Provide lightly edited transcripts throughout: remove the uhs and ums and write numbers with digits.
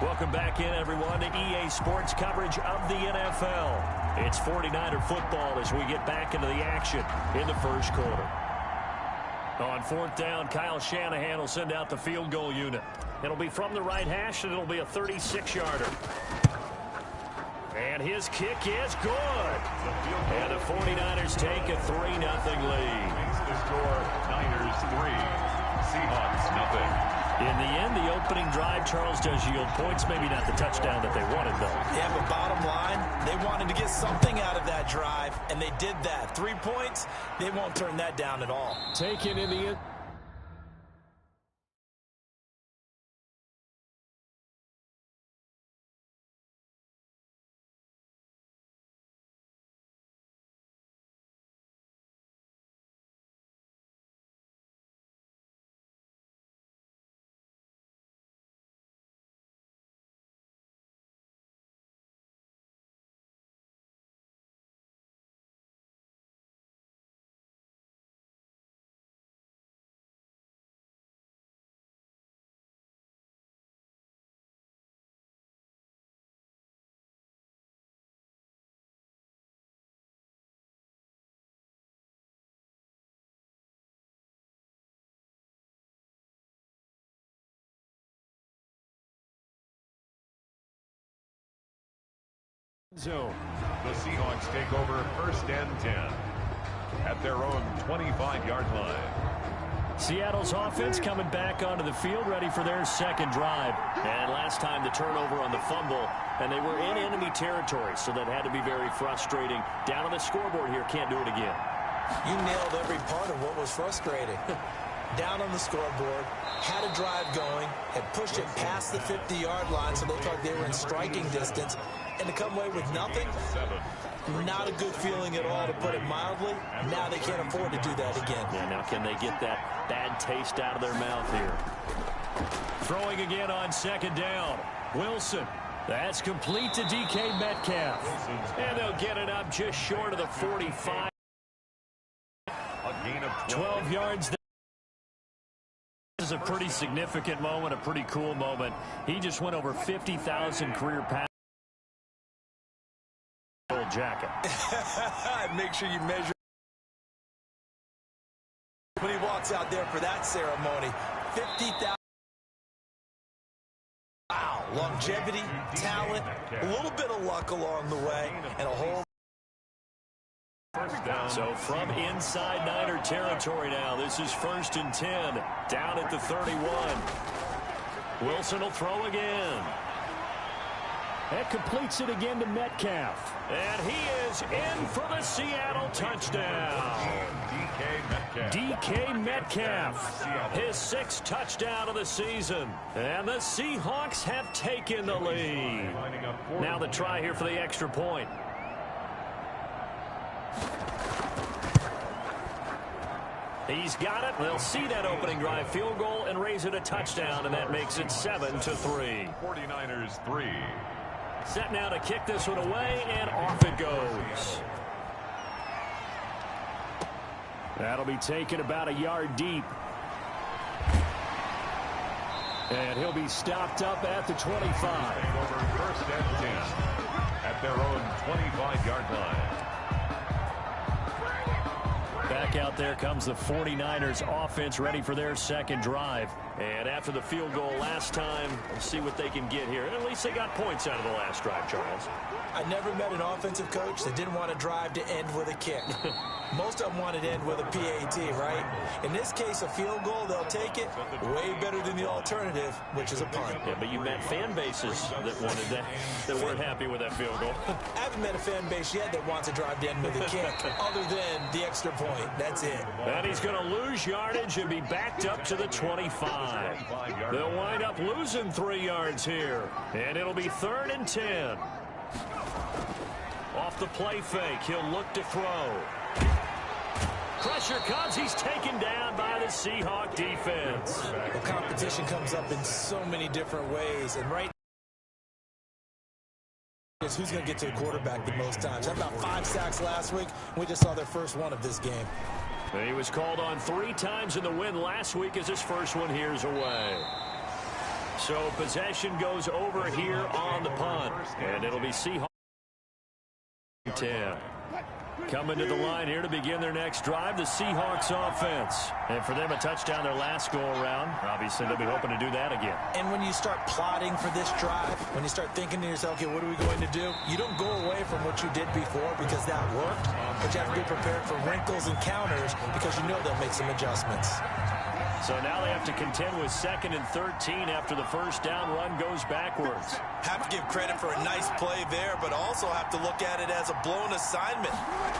Welcome back in, everyone, to EA Sports coverage of the NFL. It's 49er football as we get back into the action in the first quarter. On fourth down, Kyle Shanahan will send out the field goal unit. It'll be from the right hash, and it'll be a 36-yarder. And his kick is good. And the 49ers take a 3-0 lead. Makes the score Niners 3, Seahawks nothing. In the end, the opening drive, Charles, does yield points. Maybe not the touchdown that they wanted, though. Yeah, but bottom line, they wanted to get something out of that drive, and they did that. 3 points, they won't turn that down at all. Taken in the end. Zone. The Seahawks take over first and 10 at their own 25-yard line. Seattle's offense coming back onto the field, ready for their second drive. And last time the turnover on the fumble, and they were in enemy territory, so that had to be very frustrating. Down on the scoreboard here, can't do it again. You nailed every part of what was frustrating. Down on the scoreboard, had a drive going, had pushed it past the 50-yard line, so they thought they were in striking distance, and to come away with nothing, not a good feeling at all, to put it mildly. Now they can't afford to do that again. Yeah, now can they get that bad taste out of their mouth here? Throwing again on second down. Wilson. That's complete to DK Metcalf. And they'll get it up just short of the 45. A gain of 12 yards. This is a pretty significant moment, a pretty cool moment. He just went over 50,000 career passes. Jacket. Make sure you measure when he walks out there for that ceremony. 50,000. Wow, longevity, talent, a little bit of luck along the way, and a whole. So from inside Niner territory now, this is first and 10, down at the 31. Wilson will throw again. That completes it again to Metcalf. And he is in for the Seattle touchdown. DK Metcalf, his 6th touchdown of the season. And the Seahawks have taken the lead. Now the try here for the extra point. He's got it. They'll see that opening drive field goal and raise it a touchdown, and that makes it 7-3. 49ers 3. Set now to kick this one away, and off it goes. That'll be taken about a yard deep. And he'll be stopped up at the 25. Over first and 10 at their own 25-yard line. Back out there comes the 49ers offense, ready for their second drive. And after the field goal last time, we'll see what they can get here. At least they got points out of the last drive, Charles. I never met an offensive coach that didn't want a drive to end with a kick. Most of them wanted to end with a PAT, right? In this case, a field goal, they'll take it. Way better than the alternative, which is a punt. Yeah, but you met fan bases that wanted that, that weren't happy with that field goal. I haven't met a fan base yet that wants a drive to end with a kick, other than the extra point. That's it. And he's going to lose yardage and be backed up to the 25. They'll wind up losing 3 yards here. And it'll be 3rd and 10. Off the play fake, he'll look to throw. Pressure comes. He's taken down by the Seahawk defense. The competition comes up in so many different ways, and right now is who's going to get to the quarterback the most times. Had about 5 sacks last week. We just saw their first one of this game. He was called on 3 times in the win last week as his first one here's away. So possession goes over here on the punt. And it'll be Seahawks 10. Coming to the line here to begin their next drive, the Seahawks offense. And for them, a touchdown their last go-around. Obviously, they'll be hoping to do that again. And when you start plotting for this drive, when you start thinking to yourself, okay, what are we going to do? You don't go away from what you did before because that worked, but you have to be prepared for wrinkles and counters because you know they'll make some adjustments. So now they have to contend with 2nd and 13 after the first down run goes backwards. Have to give credit for a nice play there, but also have to look at it as a blown assignment.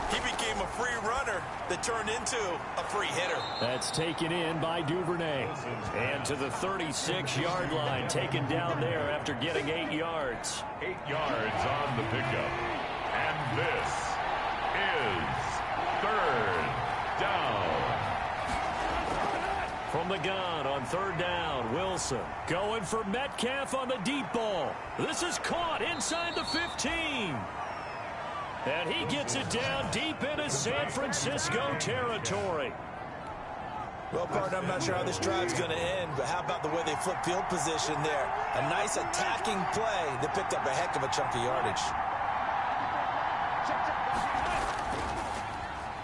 He became a free runner that turned into a free hitter. That's taken in by Duvernay. And to the 36-yard line, taken down there after getting 8 yards. 8 yards on the pickup. And this is 3rd down. From the gun on 3rd down, Wilson going for Metcalf on the deep ball. This is caught inside the 15. And he gets it down deep into San Francisco territory. Well, partner, I'm not sure how this drive's going to end, but how about the way they flip field position there? A nice attacking play that picked up a heck of a chunk of yardage.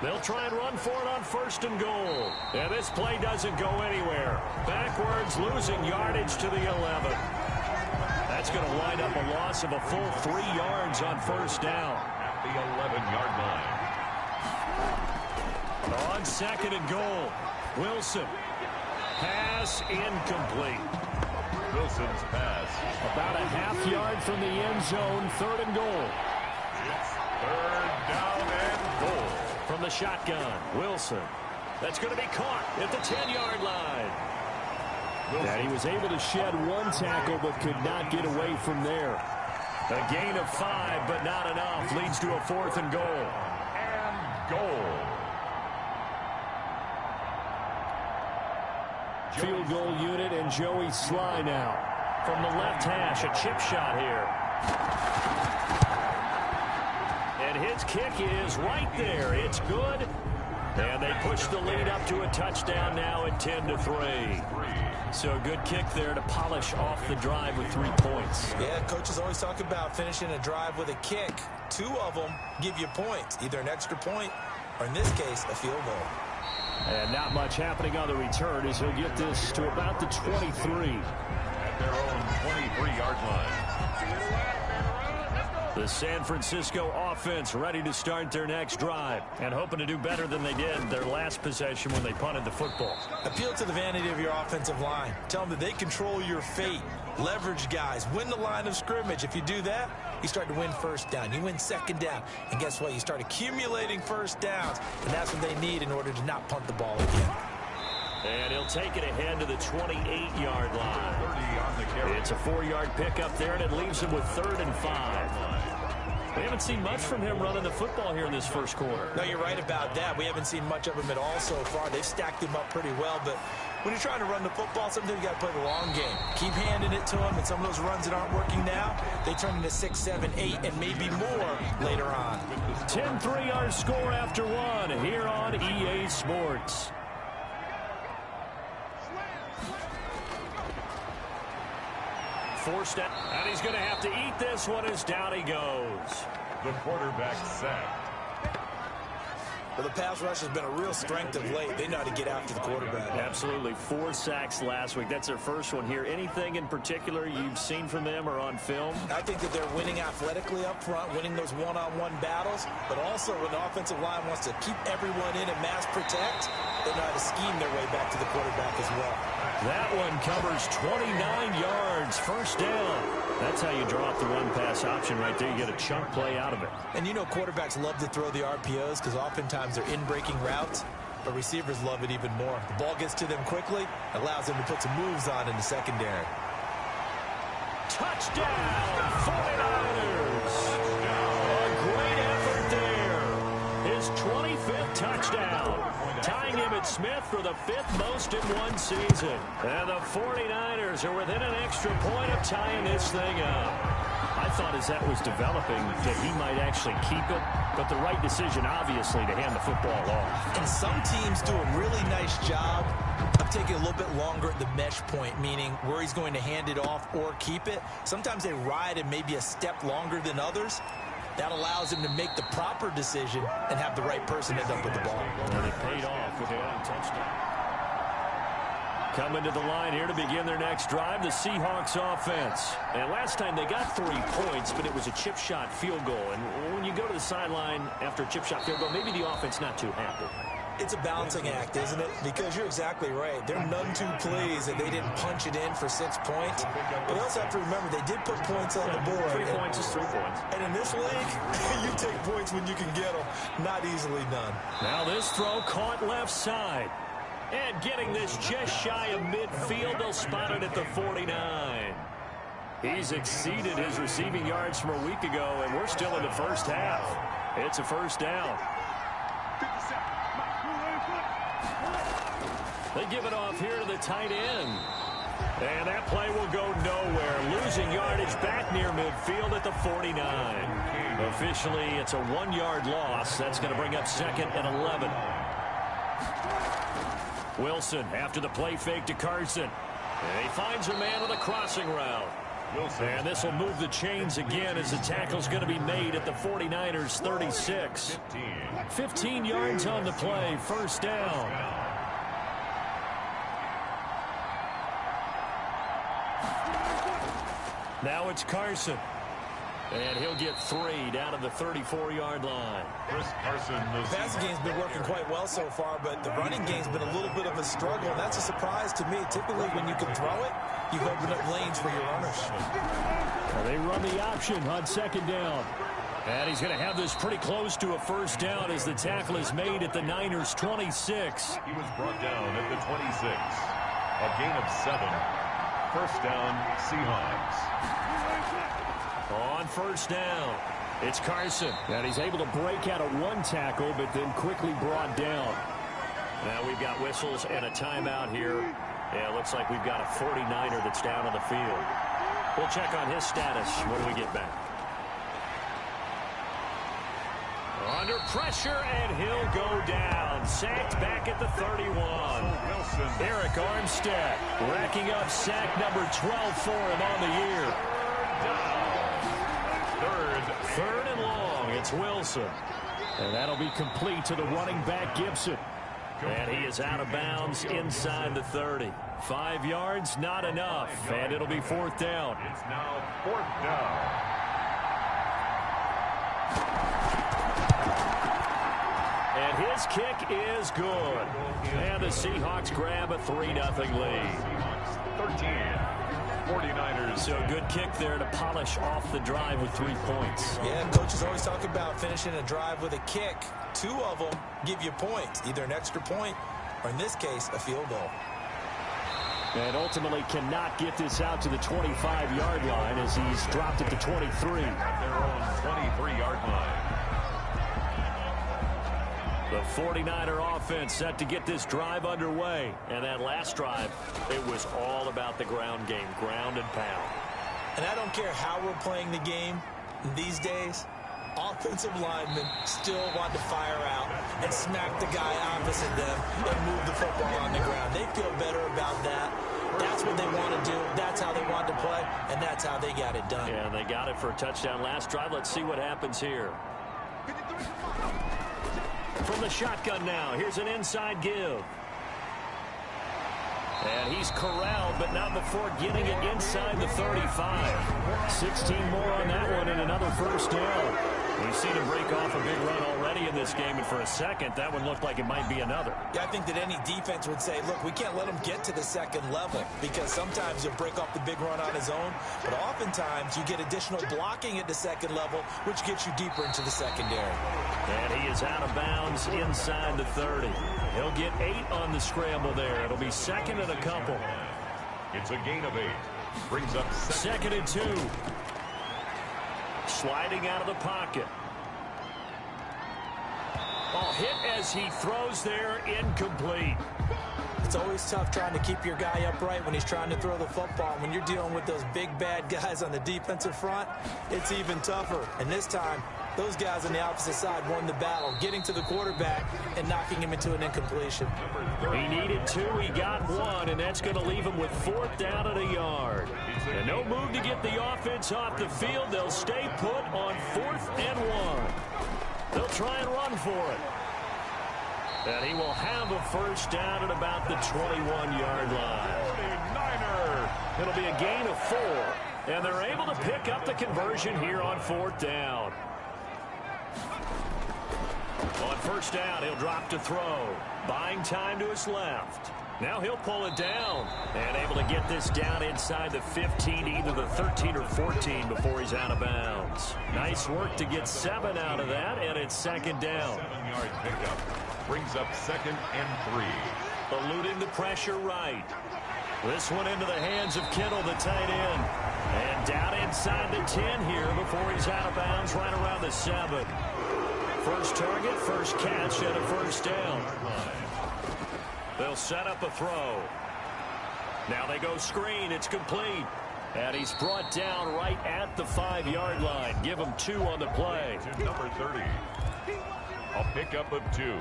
They'll try and run for it on 1st and goal. And this play doesn't go anywhere. Backwards, losing yardage to the 11. That's going to wind up a loss of a full 3 yards on 1st down. At the 11-yard line. On 2nd and goal, Wilson. Pass incomplete. Wilson's pass. About a half yard from the end zone, 3rd and goal. It's 3rd down and goal. From the shotgun, Wilson. That's going to be caught at the 10-yard line. And he was able to shed 1 tackle but could not get away from there. A gain of 5, but not enough. Leads to a 4th and goal. And goal. Field goal unit and Joey Sly now. From the left hash, a chip shot here. And his kick is right there. It's good. And they push the lead up to a touchdown now at 10-3. So a good kick there to polish off the drive with 3 points. Yeah, coaches always talk about finishing a drive with a kick. 2 of them give you points, either an extra point or, in this case, a field goal. And not much happening on the return as he'll get this to about the 23. At their own 23-yard line. The San Francisco offense ready to start their next drive and hoping to do better than they did their last possession when they punted the football. Appeal to the vanity of your offensive line. Tell them that they control your fate. Leverage guys. Win the line of scrimmage. If you do that, you start to win 1st down. You win 2nd down. And guess what? You start accumulating 1st downs. And that's what they need in order to not punt the ball again. And he'll take it ahead to the 28-yard line. It's a 4-yard pickup there, and it leaves him with 3rd and 5. We haven't seen much from him running the football here in this first quarter. No, you're right about that. We haven't seen much of him at all so far. They've stacked him up pretty well, but when you're trying to run the football, sometimes you got to play the long game. Keep handing it to him, and some of those runs that aren't working now, they turn into 6, 7, 8, and maybe more later on. 10-3 our score after 1 here on EA Sports. Forced out, and he's going to have to eat this one as down he goes. The quarterback sacked. Well, the pass rush has been a real strength of late. They know how to get after the quarterback. Absolutely. 4 sacks last week. That's their first one here. Anything in particular you've seen from them or on film? I think that they're winning athletically up front, winning those one-on-one battles, but also when the offensive line wants to keep everyone in and mass protect, they know how to scheme their way back to the quarterback as well. That one covers 29 yards. 1st down. That's how you draw up the run-pass option right there. You get a chunk play out of it. And you know quarterbacks love to throw the RPOs because oftentimes they're in-breaking routes, but receivers love it even more. The ball gets to them quickly, allows them to put some moves on in the secondary. Touchdown, 49ers. A great effort there. His 25th touchdown. Tying Emmitt Smith for the 5th most in one season. And the 49ers are within an extra point of tying this thing up. I thought as that was developing that he might actually keep it, but the right decision, obviously, to hand the football off. And some teams do a really nice job I'm taking a little bit longer at the mesh point, meaning where he's going to hand it off or keep it. Sometimes they ride it maybe a step longer than others. That allows him to make the proper decision and have the right person end up with the ball. And it paid off with a long touchdown. Coming to the line here to begin their next drive, the Seahawks offense. And last time they got 3 points, but it was a chip shot field goal. And when you go to the sideline after a chip shot field goal, maybe the offense not too happy. It's a balancing act, isn't it? Because you're exactly right. They're none too pleased that they didn't punch it in for 6 points. But you also have to remember they did put points on the board. 3 points is 3 points. And in this league, you take points when you can get them. Not easily done. Now this throw caught left side. And getting this just shy of midfield, they'll spot it at the 49. He's exceeded his receiving yards from a week ago, and we're still in the first half. It's a first down. They give it off here to the tight end. And that play will go nowhere. Losing yardage back near midfield at the 49. Officially, it's a 1-yard loss. That's going to bring up 2nd and 11. Wilson after the play fake to Carson. And he finds a man with a crossing route. And this will move the chains again as the tackle's going to be made at the 49ers 36. 15 yards on the play, first down. Now it's Carson. And he'll get 3 down to the 34-yard line. Chris Carson. The passing game's been working quite well so far, but the running game's been a little bit of a struggle, and that's a surprise to me. Typically, when you can throw it, you open up lanes for your runners. Well, they run the option on 2nd down. And he's going to have this pretty close to a first down as the tackle is made at the Niners 26. He was brought down at the 26. A gain of 7. First down, Seahawks. On first down, it's Carson. And he's able to break out of 1 tackle, but then quickly brought down. Now we've got whistles and a timeout here. Yeah, it looks like we've got a 49er that's down on the field. We'll check on his status when we get back. Under pressure, and he'll go down. Sacked back at the 31. Eric Armstead racking up sack number 12 for him on the year. Third and long. It's Wilson. And that'll be complete to the running back, Gibson. And he is out of bounds inside the 30. 5 yards, not enough. And it'll be 4th down. It's now 4th down. And his kick is good. And the Seahawks grab a 3-0 lead. Seahawks 13. 49ers. So a good kick there to polish off the drive with 3 points. Yeah, coaches always talk about finishing a drive with a kick. 2 of them give you points, either an extra point or, in this case, a field goal. And ultimately cannot get this out to the 25-yard line as he's dropped at the 23. At their own 23-yard line. The 49er offense set to get this drive underway. And that last drive, it was all about the ground game, ground and pound. And I don't care how we're playing the game these days, offensive linemen still want to fire out and smack the guy opposite them and move the football on the ground. They feel better about that. That's what they want to do. That's how they want to play, and that's how they got it done. Yeah, and they got it for a touchdown last drive. Let's see what happens here. From the shotgun now, here's an inside give. And he's corralled, but not before getting it inside the 35. 16 more on that one and another first down. We've seen him break off a big run already in this game, and for a second, that one looked like it might be another. Yeah, I think that any defense would say, look, we can't let him get to the second level because sometimes he'll break off the big run on his own, but oftentimes you get additional blocking at the second level, which gets you deeper into the secondary. And he is out of bounds inside the 30. He'll get 8 on the scramble there. It'll be 2nd and a couple. It's a gain of 8. Brings up 2nd and 2. Sliding out of the pocket. Ball hit as he throws there, incomplete. It's always tough trying to keep your guy upright when he's trying to throw the football. When you're dealing with those big, bad guys on the defensive front, it's even tougher. And this time, those guys on the opposite side won the battle, getting to the quarterback and knocking him into an incompletion. He needed 2, he got 1, and that's going to leave him with 4th down at a yard. And no move to get the offense off the field. They'll stay put on 4th and 1. They'll try and run for it. And he will have a first down at about the 21-yard line. 49er. It'll be a gain of 4. And they're able to pick up the conversion here on 4th down. On first down, he'll drop to throw. Buying time to his left. Now he'll pull it down. And able to get this down inside the 15, either the 13 or 14 before he's out of bounds. Nice work to get 7 out of that, and it's 2nd down. 7-yard pickup. Brings up 2nd and 3. Eluding the pressure right. This one into the hands of Kittle, the tight end. And down inside the 10 here before he's out of bounds right around the 7. First target, first catch, and a first down. They'll set up a throw. Now they go screen. It's complete. And he's brought down right at the 5-yard line. Give him 2 on the play. To number 30. A pickup of 2.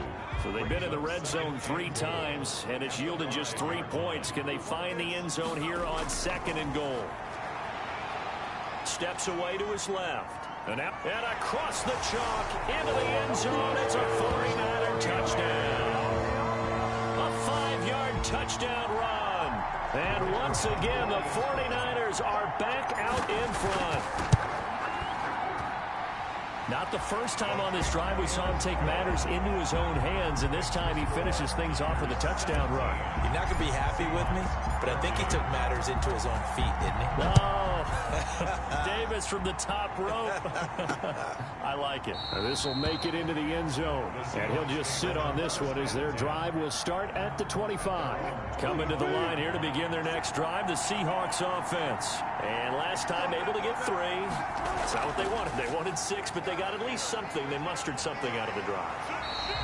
So they've been in the red zone 3 times, and it's yielded just 3 points. Can they find the end zone here on 2nd and goal? Steps away to his left. And across the chalk into the end zone. It's a 49er touchdown. A 5-yard touchdown run. And once again, the 49ers are back out in front. Not the first time on this drive we saw him take matters into his own hands, and this time he finishes things off with a touchdown run. You're not going to be happy with me, but I think he took matters into his own feet, didn't he? Oh, Davis from the top rope. I like it. This will make it into the end zone, and he'll just sit on this one as their drive will start at the 25. Coming to the line here to begin their next drive, the Seahawks offense. And last time able to get 3. That's not what they wanted. They wanted 6, but they got at least something. They mustered something out of the drive.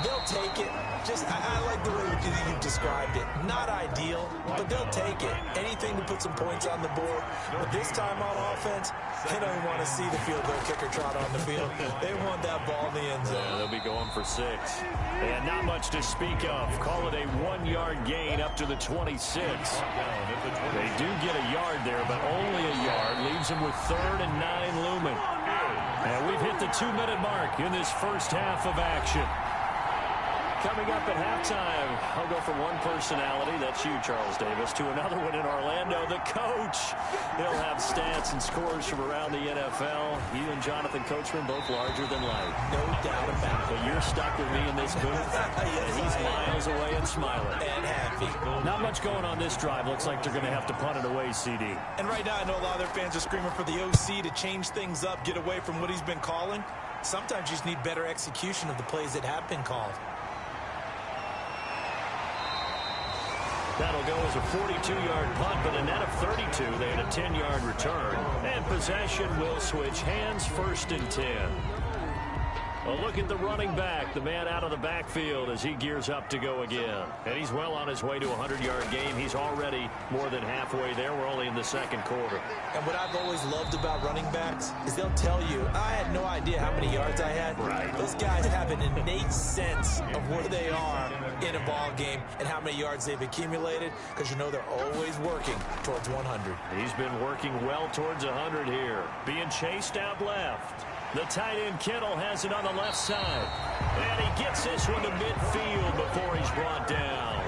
They'll take it. I like the way you described it. Not ideal, but they'll take it. Anything to put some points on the board. But this time on offense, they don't even want to see the field goal kicker trot on the field. They want that ball in the end zone. Yeah, they'll be going for 6. And not much to speak of. Call it a 1-yard gain up to the 26. They do get a yard there, but only a yard. Leaves them with 3rd and 9 looming. And we've hit the 2-minute mark in this first half of action. Coming up at halftime, I'll go from one personality, that's you, Charles Davis, to another one in Orlando, the coach. He'll have stats and scores from around the NFL. You and Jonathan Coachman, both larger than life. No doubt about it. But you're stuck with me in this booth, Yes, and he's miles away and smiling. And happy. Not much going on this drive. Looks like they're going to have to punt it away, CD. And right now, I know a lot of their fans are screaming for the OC to change things up, get away from what he's been calling. Sometimes you just need better execution of the plays that have been called. That'll go as a 42-yard punt, but a net of 32. They had a 10-yard return. And possession will switch hands, 1st and 10. A look at the running back, the man out of the backfield as he gears up to go again. And he's well on his way to a 100-yard game. He's already more than halfway there. We're only in the 2nd quarter. And what I've always loved about running backs is they'll tell you, I had no idea how many yards I had. Right. Those guys have an innate sense of where they are in a ball game and how many yards they've accumulated, because you know they're always working towards 100. He's been working well towards 100 here. Being chased out left. The tight end Kittle has it on the left side. And he gets this one to midfield before he's brought down.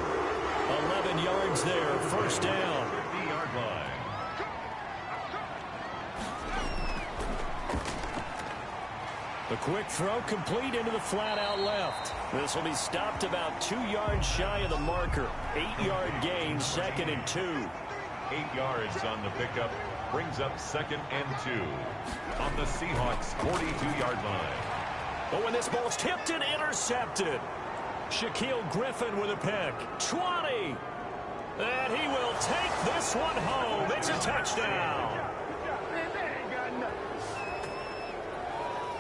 11 yards there, 1st down. 50-yard line. The quick throw complete into the flat out left. This will be stopped about 2 yards shy of the marker. 8-yard gain, 2nd and 2. 8 yards on the pickup. Brings up 2nd and 2 on the Seahawks 42-yard line. But when this ball's tipped and intercepted, Shaquille Griffin with a pick. 20. And he will take this one home. It's a touchdown.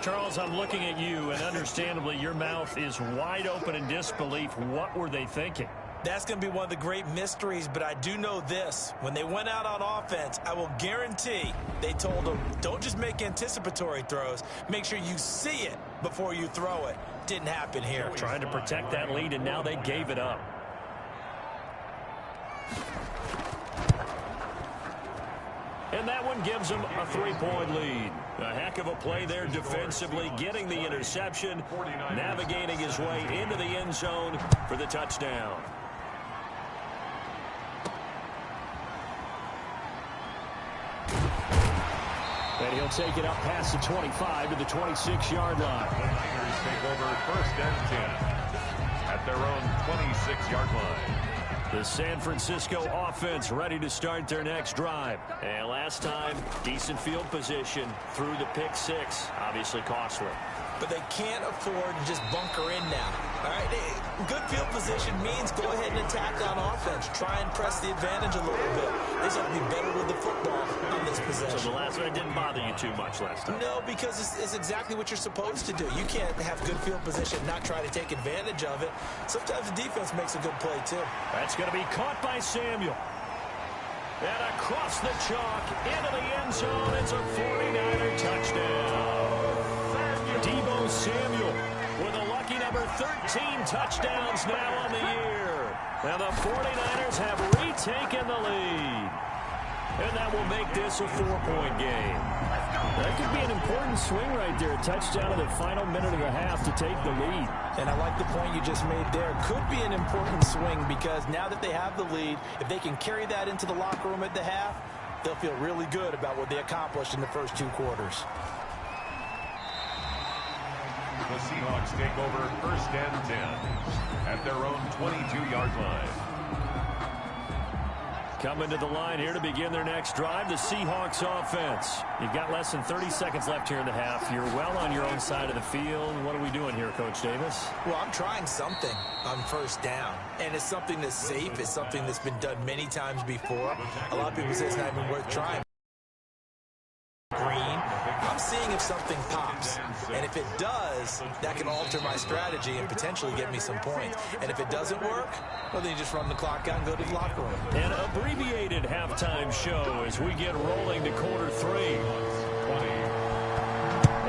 Charles, I'm looking at you, and understandably, your mouth is wide open in disbelief. What were they thinking? That's going to be one of the great mysteries, but I do know this. When they went out on offense, I will guarantee they told them, don't just make anticipatory throws. Make sure you see it before you throw it. Didn't happen here. Trying to protect that lead, and now they gave it up. And that one gives them a 3-point lead. A heck of a play there defensively, getting the interception, navigating his way into the end zone for the touchdown. And he'll take it up past the 25 to the 26-yard line. The Niners take over 1st and 10 at their own 26-yard line. The San Francisco offense ready to start their next drive. And last time, decent field position through the pick 6. Obviously costly. But they can't afford to just bunker in now. All right, good field position means go ahead and attack on offense. Try and press the advantage a little bit. They just have to be better with the football on this possession. So the last one didn't bother you too much last time? No, because it's exactly what you're supposed to do. You can't have good field position and not try to take advantage of it. Sometimes the defense makes a good play, too. That's going to be caught by Samuel. And across the chalk into the end zone. It's a 49er touchdown. Deebo Samuel with a lucky number 13 touchdowns now on the year. And the 49ers have retaken the lead. And that will make this a 4-point game. That could be an important swing right there. A touchdown in the final minute and a half to take the lead. And I like the point you just made there. Could be an important swing because now that they have the lead, if they can carry that into the locker room at the half, they'll feel really good about what they accomplished in the first 2 quarters. The Seahawks take over 1st and 10 at their own 22-yard line. Coming to the line here to begin their next drive, the Seahawks offense. You've got less than 30 seconds left here in the half. You're well on your own side of the field. What are we doing here, Coach Davis? Well, I'm trying something on 1st down, and it's something that's safe. It's something that's been done many times before. A lot of people say it's not even worth trying. Green. I'm seeing if something pops, and if it does, that can alter my strategy and potentially get me some points. And if it doesn't work, well, then you just run the clock out and go to the locker room. An abbreviated halftime show as we get rolling to quarter 3.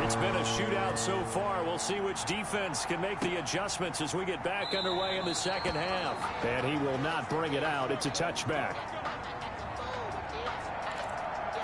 It's been a shootout so far. We'll see which defense can make the adjustments as we get back underway in the second half. And he will not bring it out. It's a touchback.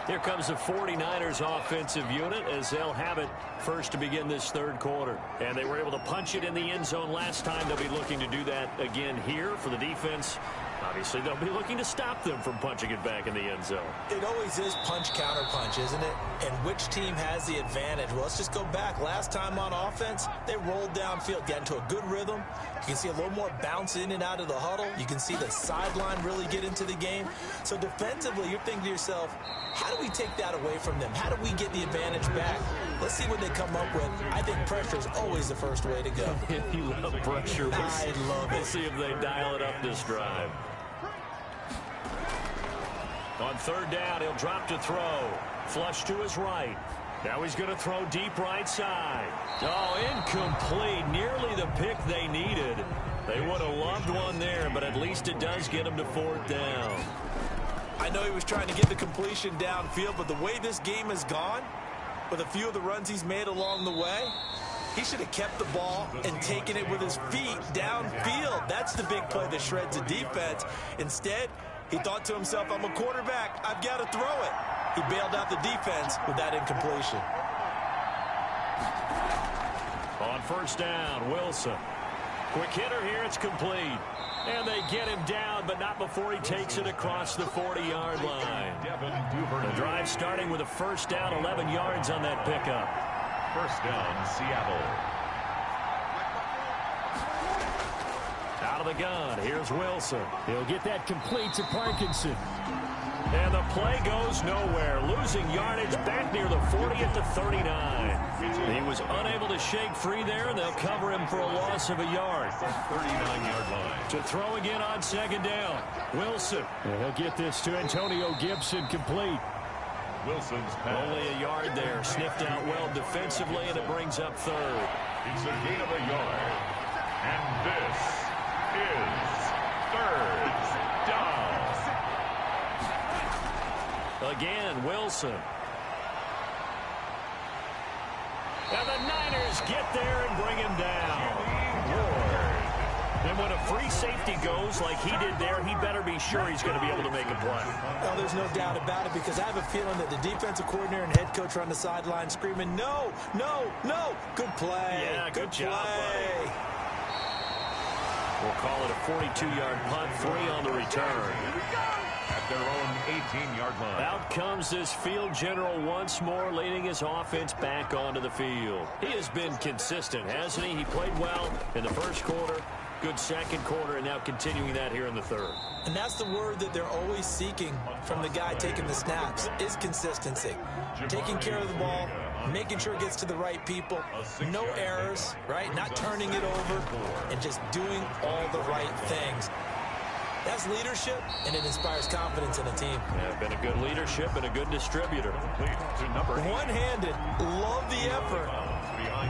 Here comes the 49ers offensive unit as they'll have it first to begin this 3rd quarter. And they were able to punch it in the end zone last time. They'll be looking to do that again here for the defense. Obviously, they'll be looking to stop them from punching it back in the end zone. It always is punch-counter-punch, isn't it? And which team has the advantage? Well, let's just go back. Last time on offense, they rolled downfield, got into a good rhythm. You can see a little more bounce in and out of the huddle. You can see the sideline really get into the game. So defensively, you're thinking to yourself, how do we take that away from them? How do we get the advantage back? Let's see what they come up with. I think pressure is always the first way to go. You love pressure. I love it. We'll see if they dial it up this drive. On 3rd down, he'll drop to throw. Flush to his right. Now he's going to throw deep right side. Oh, incomplete. Nearly the pick they needed. They would have loved one there, but at least it does get him to 4th down. I know he was trying to get the completion downfield, but the way this game has gone, with a few of the runs he's made along the way, he should have kept the ball and taken it with his feet downfield. That's the big play that shreds the defense. Instead, he thought to himself, I'm a quarterback. I've got to throw it. He bailed out the defense with that incompletion. On 1st down, Wilson. Quick hitter here. It's complete. And they get him down, but not before he takes it across the 40-yard line. The drive starting with a 1st down, 11 yards on that pickup. 1st down, Seattle. Out of the gun, here's Wilson. He'll get that complete to Parkinson. And the play goes nowhere. Losing yardage back near the 40 at the 39. He was unable to shake free there, and they'll cover him for a loss of a yard. 39-yard line. To throw again on 2nd down. Wilson. And he'll get this to Antonio Gibson complete. Wilson's pass. Only a yard there. Sniffed out well defensively, and it brings up 3rd. It's a gain of a yard. And this is Third down. Again, Wilson. And the Niners get there and bring him down. Ward. And when a free safety goes like he did there, he better be sure he's going to be able to make a play. Well, there's no doubt about it, because I have a feeling that the defensive coordinator and head coach are on the sideline screaming, no, no, no. Good play. Yeah, good job, play. buddy. We'll call it a 42-yard punt, 3 on the return. At their own 18-yard line. Out comes this field general once more, leading his offense back onto the field. He has been consistent, hasn't he? He played well in the first quarter, good second quarter, and now continuing that here in the third. And that's the word that they're always seeking from the guy taking the snaps, is consistency. Taking care of the ball, making sure it gets to the right people, no errors, right? Not turning it over, and just doing all the right things. That's leadership, and it inspires confidence in a team. Yeah, been a good leadership and a good distributor. One-handed, love the effort.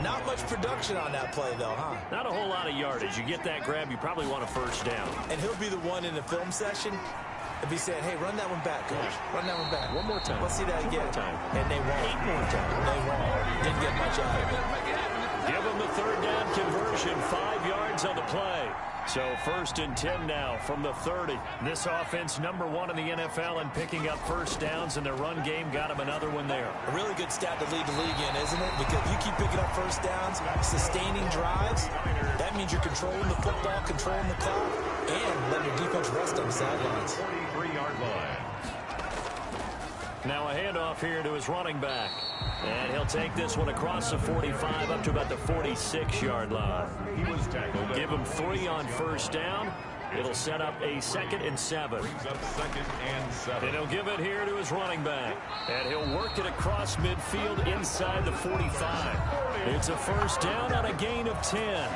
Not much production on that play, though, huh? Not a whole lot of yardage. You get that grab, you probably want a first down. And he'll be the one in the film session and be saying, hey, run that one back, coach. Run that one back. One more time. Let's see that again. More time. And they won't. 8 more times. They won't. Didn't get much out of it. Give him the third down conversion, 5 yards on the play. So 1st and 10 now from the 30. This offense #1 in the NFL and picking up first downs, and their run game got him another one there. A really good stat to lead the league in, isn't it? Because you keep picking up first downs, sustaining drives, that means you're controlling the football, controlling the clock, and letting your defense rest on the sidelines. 43-yard line. Now a handoff here to his running back. And he'll take this one across the 45 up to about the 46-yard line. He was tackled. Give him 3 on first down. It'll set up a 2nd and 7. Brings up 2nd and 7. And he'll give it here to his running back. And he'll work it across midfield inside the 45. It's a first down on a gain of 10.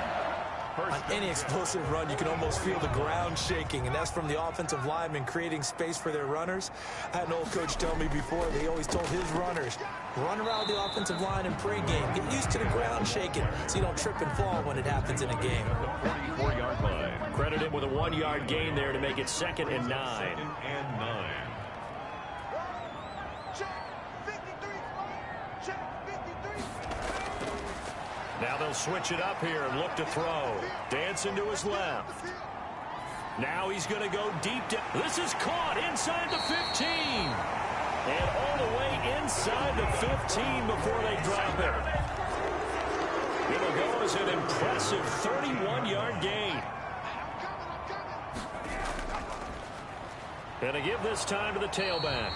On any explosive run, you can almost feel the ground shaking, and that's from the offensive linemen creating space for their runners. I had an old coach tell me before, they always told his runners, run around the offensive line in pregame. Get used to the ground shaking so you don't trip and fall when it happens in a game. The 44-yard line. Credit him with a 1-yard gain there to make it 2nd and 9. 2nd and 9. Now they'll switch it up here and look to throw. Dancing to his left. Now he's going to go deep down. This is caught inside the 15. And all the way inside the 15 before they drop it. It'll go as an impressive 31-yard gain. And to give this time to the tailback.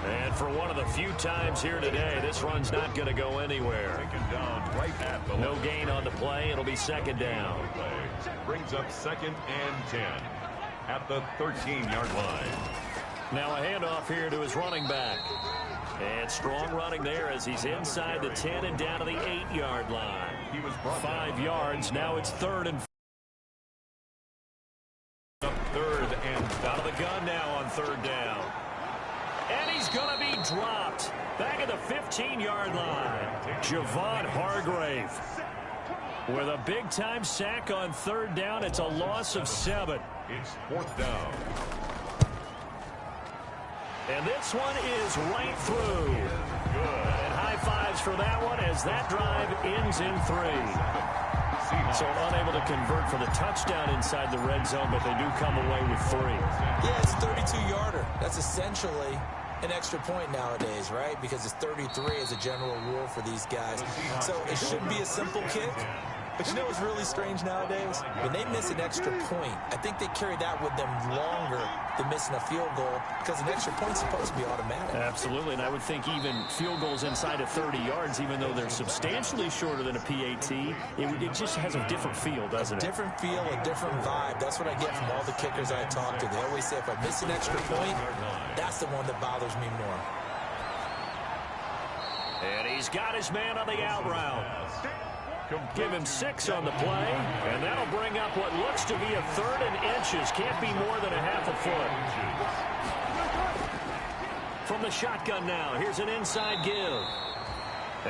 And for one of the few times here today, this run's not going to go anywhere. Down right at the no gain on the play. It'll be 2nd down. Brings up 2nd and 10 at the 13-yard line. Now a handoff here to his running back. And strong running there as he's inside the 10 and down to the 8-yard line. He was brought 5 yards. Now it's 3rd and 3rd and out of the gun now on 3rd down. And he's going to be dropped back at the 15-yard line. Javon Hargrave with a big-time sack on 3rd down. It's a loss of 7. It's 4th down. And this one is right through. Good. And high fives for that one as that drive ends in 3. So unable to convert for the touchdown inside the red zone, but they do come away with 3. Yeah, it's a 32-yarder. That's essentially an extra point nowadays, right? Because it's 33 as a general rule for these guys. So it should be a simple kick. But you know what's really strange nowadays? When they miss an extra point, I think they carry that with them longer than missing a field goal because an extra point's supposed to be automatic. Absolutely, and I would think even field goals inside of 30 yards, even though they're substantially shorter than a PAT, it just has a different feel, doesn't it? A different feel, a different vibe. That's what I get from all the kickers I talk to. They always say if I miss an extra point, that's the one that bothers me more. And he's got his man on the out route. Give him 6 on the play, and that'll bring up what looks to be a 3rd and inches. Can't be more than a half a foot. From the shotgun now, here's an inside give.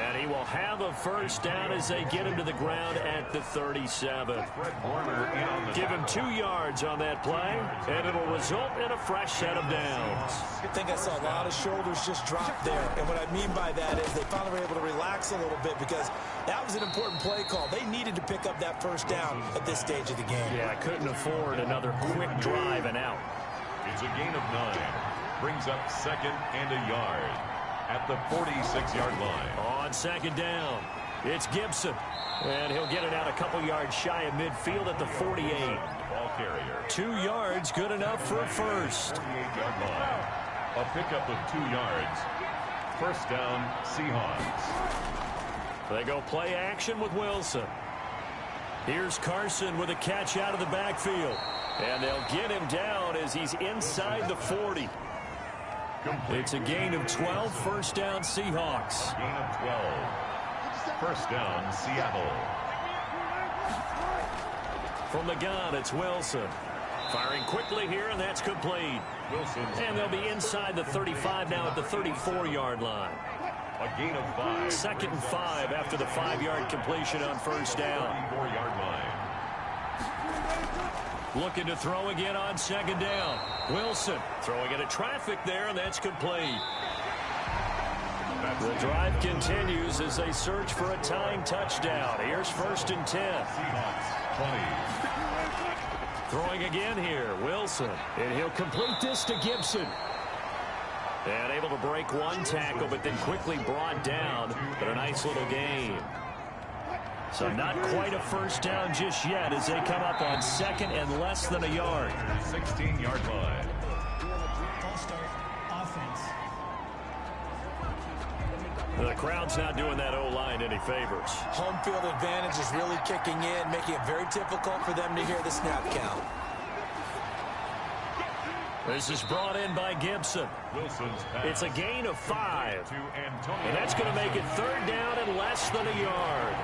And He will have a first down as they get him to the ground at the 37. Give him 2 yards on that play, and it'll result in a fresh set of downs. I think I saw a lot of shoulders just drop there, and what I mean by that is they finally were able to relax a little bit because that was an important play call. They needed to pick up that first down at this stage of the game. Yeah, couldn't afford another quick drive and out. It's a gain of 9. Brings up 2nd and a yard at the 46-yard line. On 2nd down, it's Gibson. And he'll get it out a couple yards shy of midfield at the 48. Ball carrier. 2 yards, good enough for a first. 48-yard line. A pickup of 2 yards. First down, Seahawks. They go play action with Wilson. Here's Carson with a catch out of the backfield. And they'll get him down as he's inside the 40. It's a gain of 12, first down Seahawks. Gain of 12. First down, Seattle. From the gun, it's Wilson. Firing quickly here, and that's complete. And they'll be inside the 35 now at the 34-yard line. A gain of 5. 2nd and 5 after the 5-yard completion on first down. 34-yard line. Looking to throw again on 2nd down. Wilson throwing into traffic there, and that's complete. The drive continues as they search for a tying touchdown. Here's 1st and 10. Seahawks 20. Throwing again here, Wilson. And he'll complete this to Gibson. And able to break one tackle, but then quickly brought down. But a nice little gain. So not quite a first down just yet as they come up on 2nd and less than a yard. 16-yard line. The crowd's not doing that O-line any favors. Home field advantage is really kicking in, making it very difficult for them to hear the snap count. This is brought in by Gibson. It's a gain of 5. And that's going to make it 3rd down and less than a yard.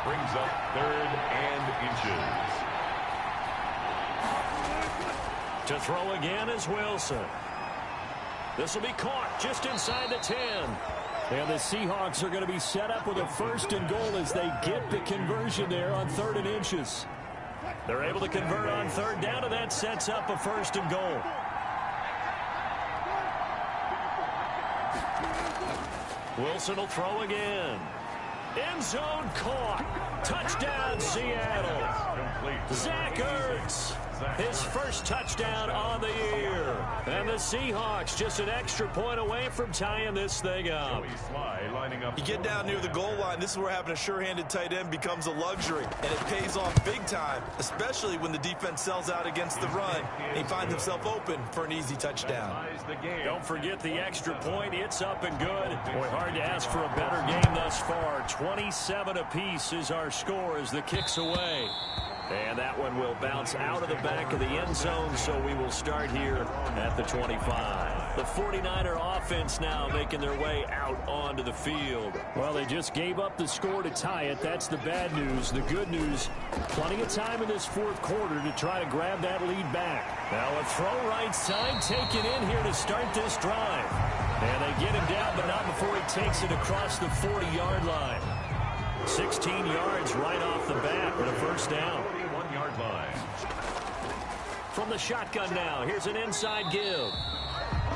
Brings up 3rd and inches. To throw again is Wilson. This will be caught just inside the 10. And the Seahawks are going to be set up with a 1st and goal as they get the conversion there on 3rd and inches. They're able to convert on 3rd down, and that sets up a 1st and goal. Wilson will throw again. End zone caught. Touchdown, Seattle. Zach Ertz, his first touchdown on the year. And the Seahawks just an extra point away from tying this thing up. You get down near the goal line, this is where having a sure-handed tight end becomes a luxury. And it pays off big time, especially when the defense sells out against the run. And he finds himself open for an easy touchdown. Don't forget the extra point. It's up and good. Boy, hard to ask for a better game thus far. 27 apiece is our score as the kick's away. And that one will bounce out of the back of the end zone, so we will start here at the 25. The 49er offense now making their way out onto the field. Well, they just gave up the score to tie it. That's the bad news. The good news, plenty of time in this 4th quarter to try to grab that lead back. Now a throw right side taken in here to start this drive. And they get him down, but not before he takes it across the 40-yard line. 16 yards right off the bat with a first down. 41-yard line. From the shotgun now, here's an inside give.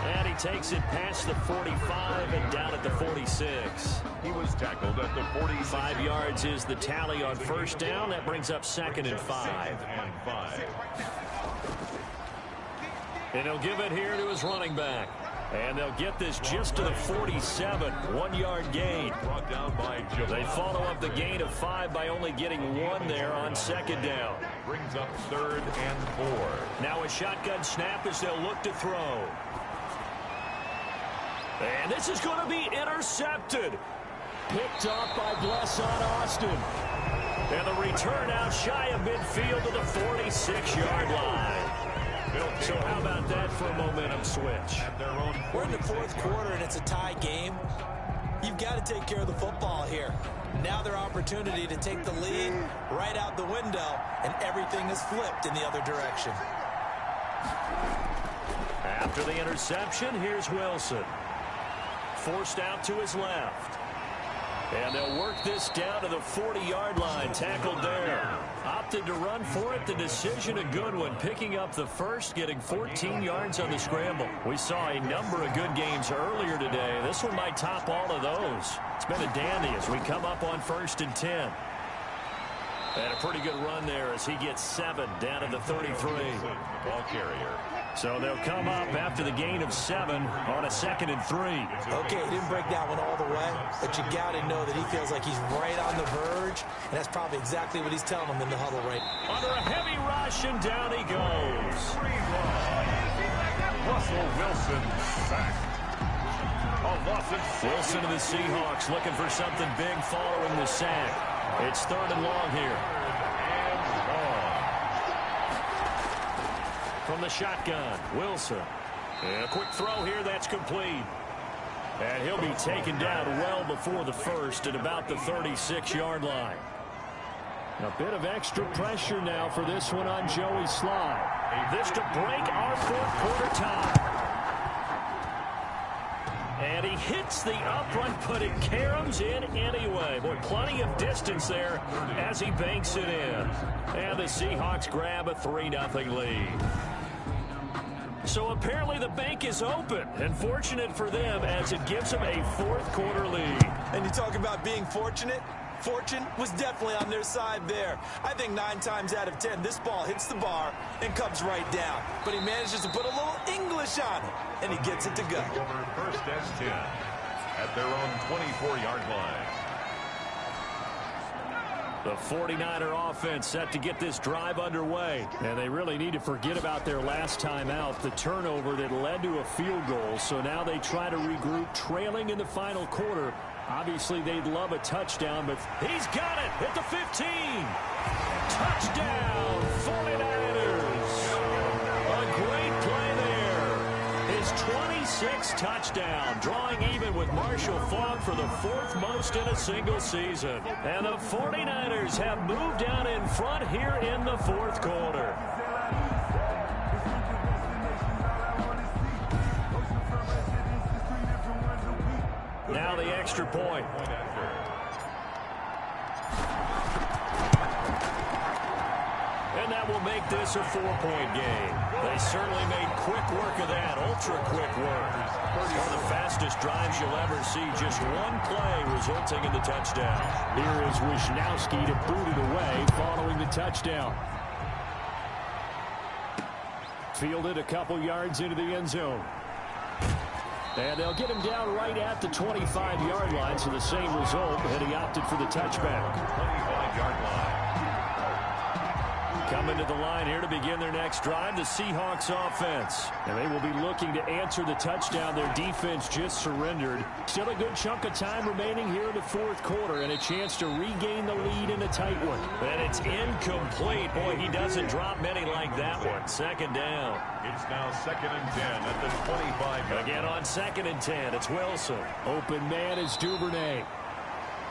And he takes it past the 45 and down at the 46. He was tackled at the 45. 5 yards is the tally on first down. That brings up 2nd and 5. And he'll give it here to his running back. And they'll get this just to the 47, 1-yard gain. Brought down by Joe. They follow up the gain of 5 by only getting 1 there on 2nd down. Brings up 3rd and 4. Now a shotgun snap as they'll look to throw. And this is going to be intercepted. Picked off by Blesson Austin. And the return out shy of midfield to the 46-yard line. So how about that for a momentum switch? We're in the 4th quarter, and it's a tie game. You've got to take care of the football here. Now their opportunity to take the lead right out the window, and everything is flipped in the other direction. After the interception, here's Wilson. Forced out to his left. And they'll work this down to the 40-yard line. Tackled there. Opted to run for it. The decision a good one. Picking up the first, getting 14 yards on the scramble. We saw a number of good games earlier today. This one might top all of those. It's been a dandy as we come up on 1st and 10. And a pretty good run there as he gets 7 down to the 33. Ball carrier. So they'll come up after the gain of 7 on a 2nd and 3. Okay, he didn't break that one all the way, but you got to know that he feels like he's right on the verge, and that's probably exactly what he's telling him in the huddle right now. Under a heavy rush, and down he goes. Russell Wilson sacked. Wilson to the Seahawks looking for something big following the sack. It's 3rd and long here. From the shotgun, Wilson. And a quick throw here, that's complete. And he'll be taken down well before the first at about the 36-yard line. A bit of extra pressure now for this one on Joey Sly. This to break our 4th quarter tie. And he hits the upright, but it caroms in anyway. Boy, plenty of distance there as he banks it in. And the Seahawks grab a 3-0 lead. So apparently the bank is open, and fortunate for them as it gives them a 4th quarter lead. And you talk about being fortunate? Fortune was definitely on their side there. I think 9 times out of 10, this ball hits the bar and comes right down. But he manages to put a little English on it, and he gets it to go. Over 1st and 10 at their own 24-yard line. The 49er offense set to get this drive underway. And they really need to forget about their last time out, the turnover that led to a field goal. So now they try to regroup, trailing in the final quarter. Obviously, they'd love a touchdown, but he's got it at the 15. Touchdown, 49ers. A great play there. His 26th touchdown, drawing even with Marshall Faulk for the 4th most in a single season. And the 49ers have moved down in front here in the 4th quarter. Now the extra point. And that will make this a 4-point game. They certainly made quick work of that, ultra-quick work. One of the fastest drives you'll ever see, just one play resulting in the touchdown. Here is Wisnowski to boot it away following the touchdown. Fielded a couple yards into the end zone. And they'll get him down right at the 25-yard line, so the same result, and he opted for the touchback. 25-yard line. Coming to the line here to begin their next drive, the Seahawks offense. And they will be looking to answer the touchdown their defense just surrendered. Still a good chunk of time remaining here in the 4th quarter, and a chance to regain the lead in a tight one. And it's incomplete. Boy, he doesn't drop many like that one. 2nd down. It's now 2nd and 10 at the 25. Again on 2nd and 10, it's Wilson. Open man is Duvernay.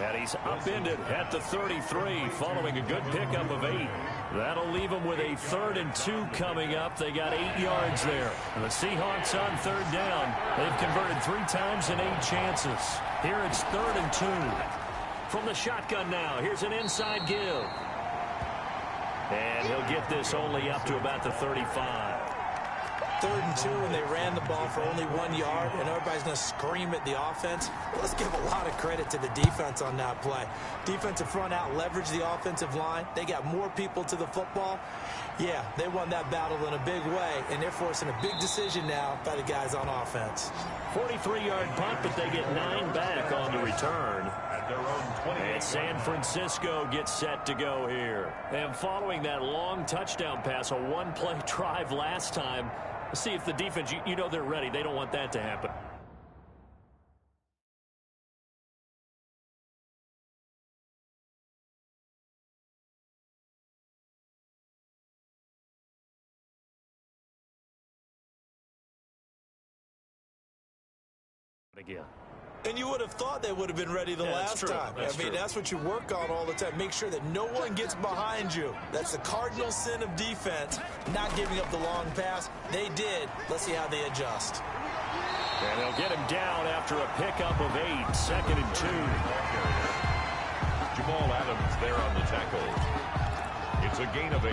And he's upended at the 33 following a good pickup of 8. That'll leave them with a 3rd and 2 coming up. They got 8 yards there. And the Seahawks on 3rd down. They've converted 3 times in 8 chances. Here it's 3rd and 2. From the shotgun now, here's an inside give. And he'll get this only up to about the 35. 3rd and 2, and they ran the ball for only 1 yard, and everybody's going to scream at the offense. Let's give a lot of credit to the defense on that play. Defensive front out leveraged the offensive line. They got more people to the football. Yeah, they won that battle in a big way, and they're forcing a big decision now by the guys on offense. 43-yard punt, but they get 9 back on the return. At their own 20. And San Francisco gets set to go here. And following that long touchdown pass, a 1-play drive last time, let's see if the defense, you know they're ready. They don't want that to happen. Again. And you would have thought they would have been ready the last time. I mean, that's what you work on all the time. Make sure that no one gets behind you. That's the cardinal sin of defense, not giving up the long pass. They did. Let's see how they adjust. And they'll get him down after a pickup of 8, 2nd and 2. It's a gain of 8.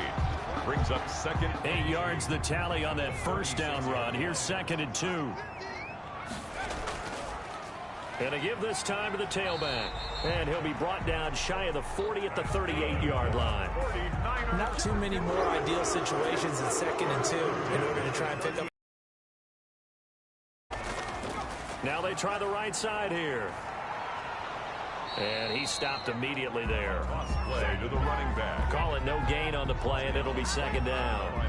Brings up second. 8 yards the tally on that first down run. Here's 2nd and 2. And a give this time to the tailback. And he'll be brought down shy of the 40 at the 38-yard line. Not too many more ideal situations in 2nd and 2 in order to try and pick up. Now they try the right side here. And he stopped immediately there. Play to the running back. Call it no gain on the play, and it'll be 2nd down.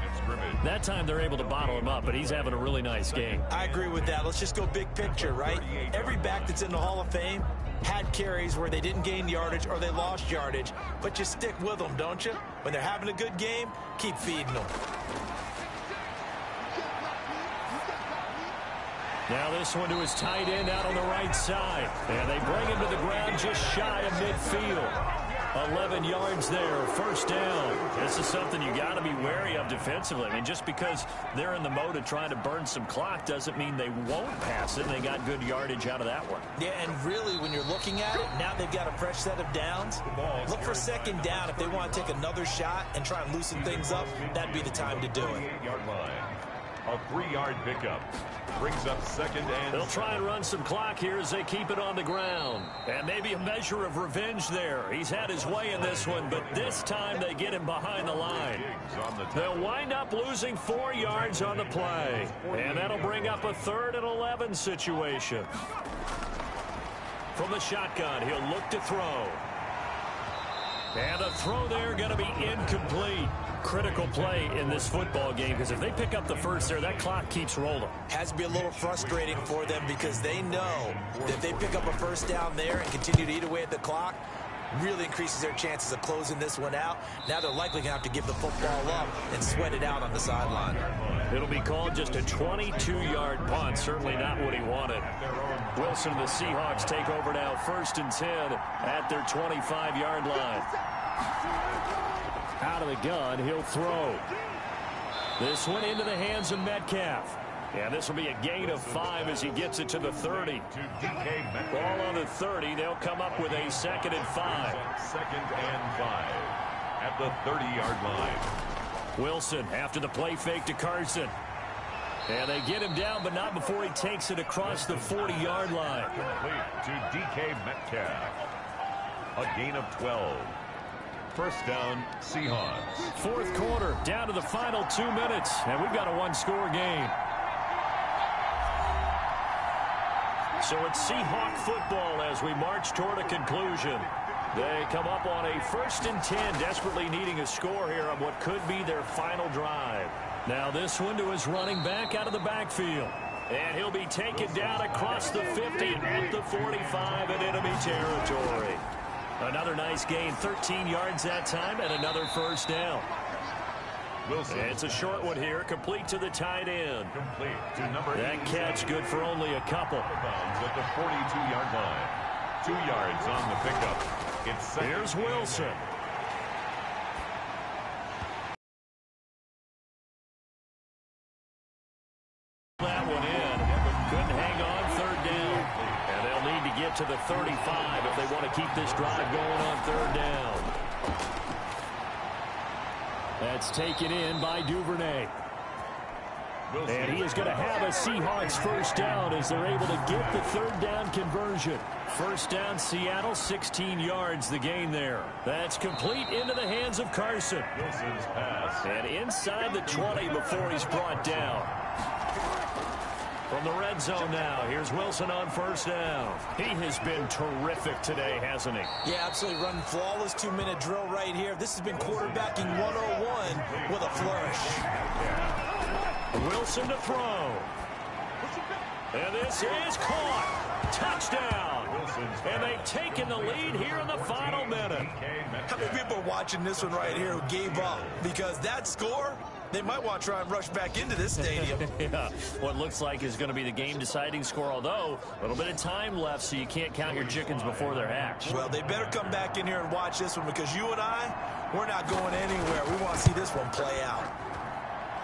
That time they're able to bottle him up, but he's having a really nice game. I agree with that. Let's just go big picture, right? Every back that's in the Hall of Fame had carries where they didn't gain yardage or they lost yardage, but you stick with them, don't you? When they're having a good game, keep feeding them. Now this one to his tight end out on the right side. And they bring him to the ground just shy of midfield. 11 yards there, 1st down. This is something you got to be wary of defensively. I mean, just because they're in the mode of trying to burn some clock doesn't mean they won't pass it. And they got good yardage out of that one. Yeah, and really, when you're looking at it, now they've got a fresh set of downs. Look for 2nd down. If they want to take another shot and try and loosen things up, that'd be the time to do it. Yard line. A 3-yard pickup. Brings up 2nd and... They'll try and run some clock here as they keep it on the ground. And maybe a measure of revenge there. He's had his way in this one, but this time they get him behind the line. They'll wind up losing 4 yards on the play. And that'll bring up a 3rd and 11 situation. From the shotgun, he'll look to throw. And the throw there going to be incomplete. Critical play in this football game, because if they pick up the first there, that clock keeps rolling. Has to be a little frustrating for them because they know that if they pick up a 1st down there and continue to eat away at the clock, really increases their chances of closing this one out. Now they're likely going to have to give the football up and sweat it out on the sideline. It'll be called just a 22-yard punt. Certainly not what he wanted. Wilson and the Seahawks take over now, 1st and 10 at their 25-yard line. Out of the gun, he'll throw. This one into the hands of Metcalf. And this will be a gain of 5 as he gets it to the 30. Ball on the 30. They'll come up with a 2nd and 5. 2nd and 5 at the 30-yard line. Wilson after the play fake to Carson. And they get him down, but not before he takes it across the 40-yard line. Complete to DK Metcalf. A gain of 12. 1st down, Seahawks. 4th quarter, down to the final 2 minutes, and we've got a 1-score game. So it's Seahawk football as we march toward a conclusion. They come up on a 1st and 10, desperately needing a score here on what could be their final drive. Now this one to his running back out of the backfield. And he'll be taken down across the 50 at the 45 in enemy territory. Another nice gain, 13 yards that time, and another 1st down. Wilson. It's a short one here, complete to the tight end. Complete to number 8. That catch good for only a couple. At the 42-yard line. 2 yards on the pickup. It's Here's Wilson. That one in. Couldn't hang on, 3rd down. And they'll need to get to the 35 if they want to keep this drive going on 3rd down. That's taken in by Duvernay. And he is going to have a Seahawks 1st down as they're able to get the 3rd down conversion. 1st down, Seattle, 16 yards the gain there. That's complete into the hands of Carson. Wilson's pass. And inside the 20 before he's brought down. From the red zone now, here's Wilson on 1st down. He has been terrific today, hasn't he? Yeah, absolutely running flawless 2-minute drill right here. This has been quarterbacking 101 with a flourish. Wilson to throw. And this is caught. Touchdown. And they've taken the lead here in the final minute. How many people are watching this one right here who gave up? Because that score, they might want to try and rush back into this stadium. Yeah, what looks like is going to be the game-deciding score, although a little bit of time left, so you can't count your chickens before they're hatched. Well, they better come back in here and watch this one, because you and I, we're not going anywhere. We want to see this one play out.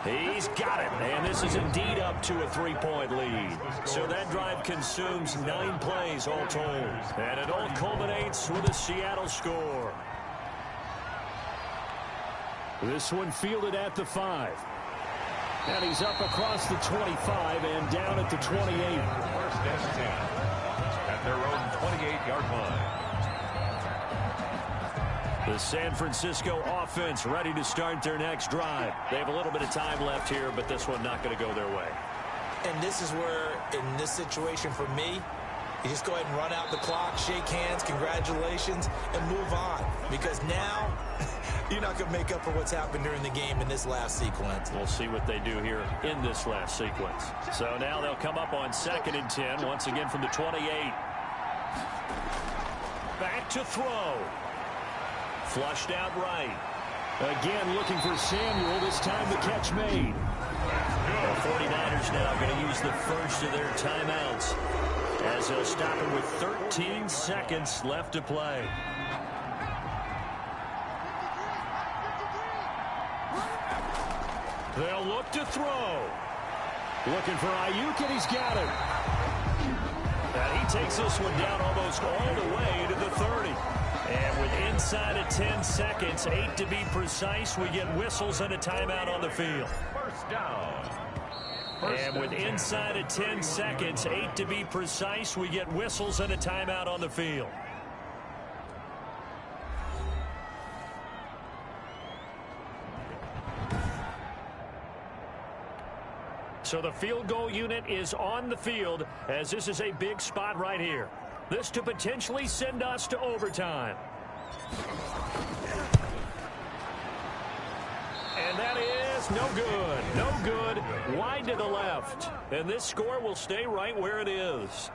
He's got it, and this is indeed up to a 3-point lead. So that drive consumes 9 plays all told, and it all culminates with a Seattle score. This one fielded at the 5. And he's up across the 25 and down at the 28. First and 10 at their own 28-yard line. The San Francisco offense ready to start their next drive. They have a little bit of time left here, but this one not going to go their way. And this is where, in this situation for me, you just go ahead and run out the clock, shake hands, congratulations, and move on. Because now, you're not going to make up for what's happened during the game in this last sequence. We'll see what they do here in this last sequence. So now they'll come up on 2nd and 10, once again from the 28. Back to throw. Flushed out right. Again looking for Samuel, this time the catch made. The 49ers now going to use the first of their timeouts as they'll stop him with 13 seconds left to play. They'll look to throw. Looking for Ayuk, and he's got it. And he takes this one down almost all the way to the 30. And with inside of 10 seconds, 8 to be precise, we get whistles and a timeout on the field. First down. And with inside of 10 seconds, 8 to be precise, we get whistles and a timeout on the field. So the field goal unit is on the field as this is a big spot right here. This to potentially send us to overtime. And that is no good. No good. Wide to the left. And this score will stay right where it is.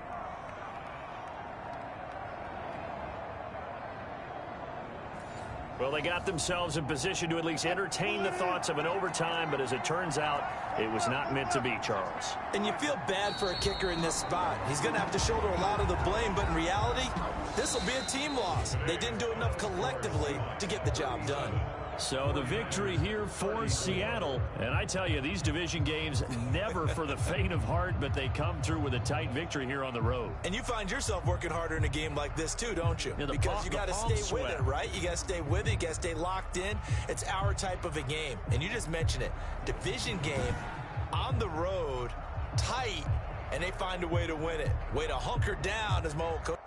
Well, they got themselves in position to at least entertain the thoughts of an overtime, but as it turns out, it was not meant to be, Charles. And you feel bad for a kicker in this spot. He's going to have to shoulder a lot of the blame, but in reality, this will be a team loss. They didn't do enough collectively to get the job done. So the victory here for Seattle. And I tell you, these division games never for the faint of heart, but they come through with a tight victory here on the road. And you find yourself working harder in a game like this too, don't you? Yeah, because you got to stay with it, right? You got to stay with it. You got to stay locked in. It's our type of a game. And you just mentioned it. Division game on the road, tight, and they find a way to win it. Way to hunker down, as my old coach